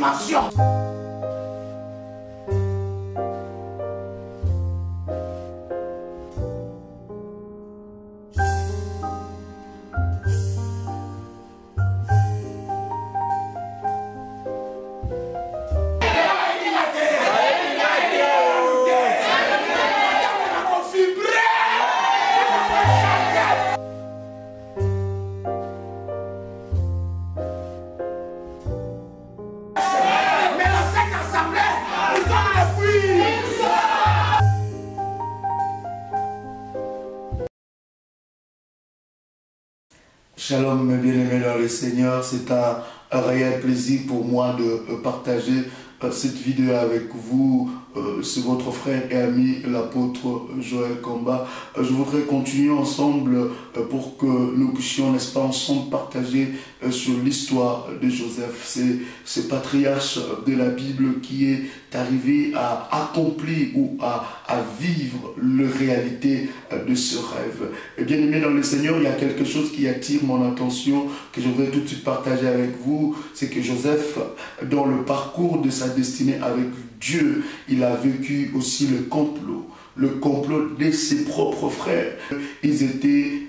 dimension. Shalom, mes bien-aimés dans le Seigneur, c'est un réel plaisir pour moi de partager cette vidéo avec vous. C'est votre frère et ami, l'apôtre Joël Komba. Je voudrais continuer ensemble pour que nous puissions, n'est-ce pas, ensemble partager sur l'histoire de Joseph. C'est ce patriarche de la Bible qui est arrivé à accomplir ou à vivre la réalité de ce rêve. Et bien aimé dans le Seigneur, il y a quelque chose qui attire mon attention, que je voudrais tout de suite partager avec vous. C'est que Joseph, dans le parcours de sa destinée avec Dieu, il a vécu aussi le complot de ses propres frères. Ils étaient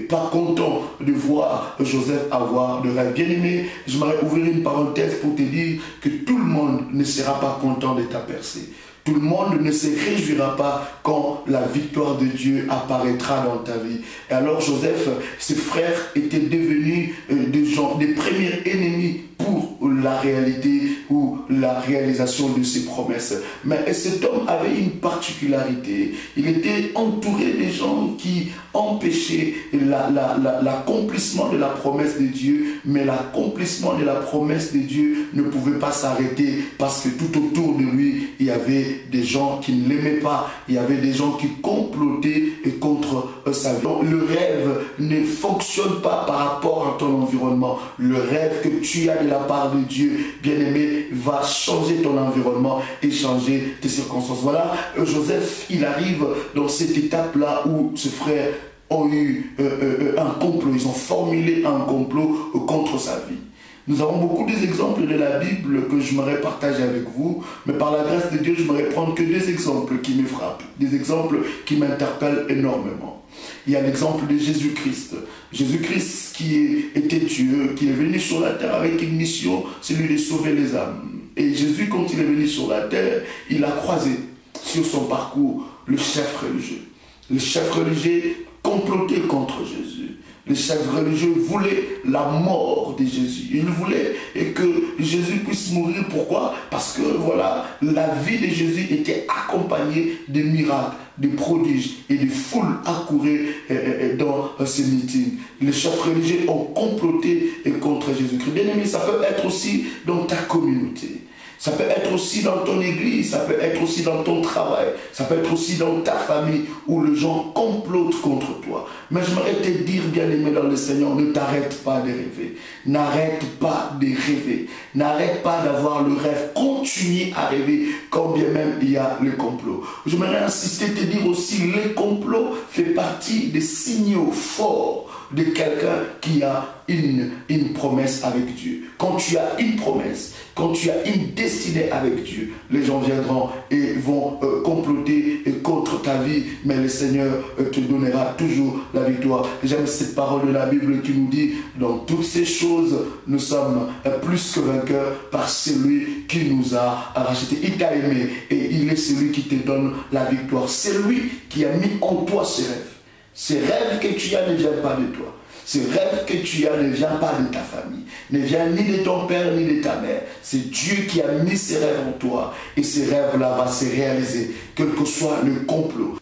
pas contents de voir Joseph avoir de rêve. Bien aimé, je m'aurais ouvert une parenthèse pour te dire que tout le monde ne sera pas content de ta percée. Tout le monde ne se réjouira pas quand la victoire de Dieu apparaîtra dans ta vie. Et alors Joseph, ses frères étaient devenus des premiers ennemis pour la réalité ou la réalisation de ses promesses. Mais cet homme avait une particularité. Il était entouré des gens qui empêchaient l'accomplissement de la promesse de Dieu, mais l'accomplissement de la promesse de Dieu ne pouvait pas s'arrêter parce que tout autour de lui, il y avait des gens qui ne l'aimaient pas, il y avait des gens qui complotaient contre sa vie. Donc, le rêve ne fonctionne pas par rapport à ton environnement. Le rêve que tu as de la part de Dieu, bien-aimé, va changer ton environnement et changer tes circonstances. Voilà, Joseph, il arrive dans cette étape-là où ses frères ont eu un complot, ils ont formulé un complot contre sa vie. Nous avons beaucoup d'exemples de la Bible que je m'aurais partagé avec vous, mais par la grâce de Dieu, je m'aurais prendre que deux exemples qui me frappent, des exemples qui m'interpellent énormément. Il y a l'exemple de Jésus-Christ. Jésus-Christ qui était Dieu, qui est venu sur la terre avec une mission, celui de sauver les âmes. Et Jésus, quand il est venu sur la terre, il a croisé sur son parcours le chef religieux. Le chef religieux complotait contre Jésus. Les chefs religieux voulaient la mort de Jésus. Ils voulaient que Jésus puisse mourir. Pourquoi? Parce que voilà, la vie de Jésus était accompagnée de miracles, de prodiges et de foules accouraient dans ces meetings. Les chefs religieux ont comploté contre Jésus-Christ. Bien aimé, ça peut être aussi dans ta communauté. Ça peut être aussi dans ton église, ça peut être aussi dans ton travail, ça peut être aussi dans ta famille où les gens complotent contre toi. Mais j'aimerais te dire, bien-aimé dans le Seigneur, ne t'arrête pas de rêver. N'arrête pas de rêver. N'arrête pas d'avoir le rêve. Continue à rêver quand bien même il y a le complot. J'aimerais insister, te dire aussi, le complot fait partie des signaux forts de quelqu'un qui a une promesse avec Dieu. Quand tu as une promesse, quand tu as une destinée avec Dieu, les gens viendront et vont comploter contre ta vie, mais le Seigneur te donnera toujours la victoire. J'aime cette parole de la Bible qui nous dit, dans toutes ces choses, nous sommes plus que vainqueurs par celui qui nous a rachetés. Il t'a aimé et il est celui qui te donne la victoire. C'est lui qui a mis en toi ces rêves. Ces rêves que tu as ne viennent pas de toi. Ces rêves que tu as ne viennent pas de ta famille, ne viennent ni de ton père ni de ta mère. C'est Dieu qui a mis ces rêves en toi et ces rêves-là vont se réaliser, quel que soit le complot.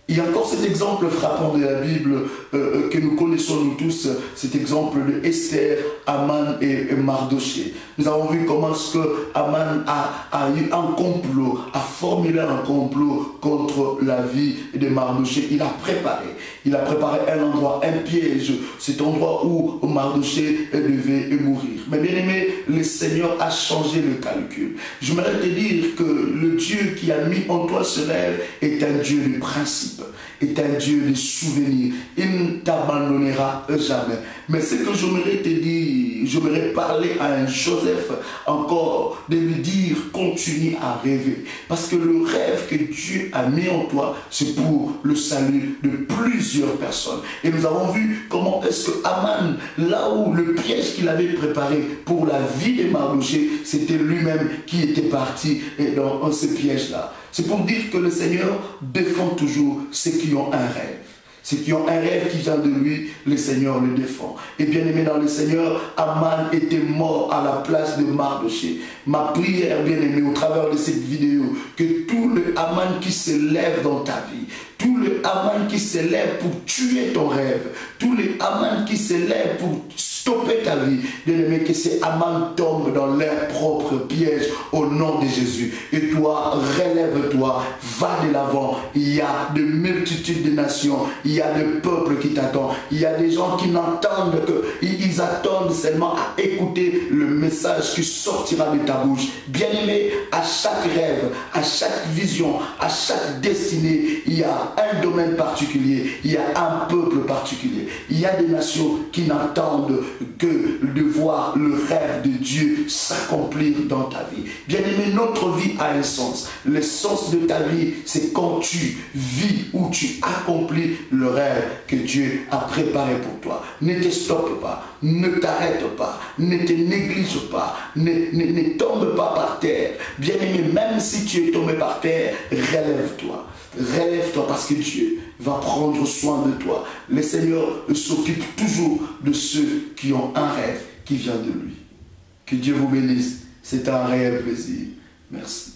Il y a encore cet exemple frappant de la Bible que nous connaissons nous tous, cet exemple de Esther, Aman et Mardoché. Nous avons vu comment ce que Aman a eu un complot, a formulé un complot contre la vie de Mardoché. Il a préparé un endroit, un piège, cet endroit où Mardoché devait mourir. Mais bien aimé, le Seigneur a changé le calcul. J'aimerais te dire que le Dieu qui a mis en toi ce rêve est un Dieu de principe. est un Dieu de souvenirs. Il ne t'abandonnera jamais. Mais ce que j'aimerais te dire, j'aimerais parler à un Joseph encore, de lui dire, continue à rêver. Parce que le rêve que Dieu a mis en toi, c'est pour le salut de plusieurs personnes. Et nous avons vu comment est-ce que Aman, là où le piège qu'il avait préparé pour la vie de Mardochée, c'était lui-même qui était parti dans ce piège-là. C'est pour dire que le Seigneur défend toujours ceux qui ont un rêve. Ceux qui ont un rêve qui vient de lui, le Seigneur le défend. Et bien aimé dans le Seigneur, Aman était mort à la place de Mardochée. Ma prière, bien aimé, au travers de cette vidéo, que tout le Aman qui se lève dans ta vie, tout le Aman qui se lève pour tuer ton rêve, tout le Aman qui se lève pour stopper ta vie, bien aimé, que ces Aman tombent dans leur propre piège au nom de Jésus. Et toi, relève-toi, va de l'avant. Il y a de multitudes de nations, il y a des peuples qui t'attendent, il y a des gens qui n'entendent que, ils attendent seulement à écouter le message qui sortira de ta bouche. Bien aimé, à chaque rêve, à chaque vision, à chaque destinée, il y a un domaine particulier, il y a un peuple particulier. Il y a des nations qui n'entendent que de voir le rêve de Dieu s'accomplir dans ta vie. Bien aimé, notre vie a un sens. Le sens de ta vie, c'est quand tu vis ou tu accomplis le rêve que Dieu a préparé pour toi. Ne te stoppe pas, ne t'arrête pas, ne te néglige pas, ne tombe pas par terre. Bien aimé, même si tu es tombé par terre, relève-toi. Relève-toi parce que Dieu va prendre soin de toi. Le Seigneur s'occupe toujours de ceux qui ont un rêve qui vient de lui. Que Dieu vous bénisse. C'est un réel plaisir. Merci.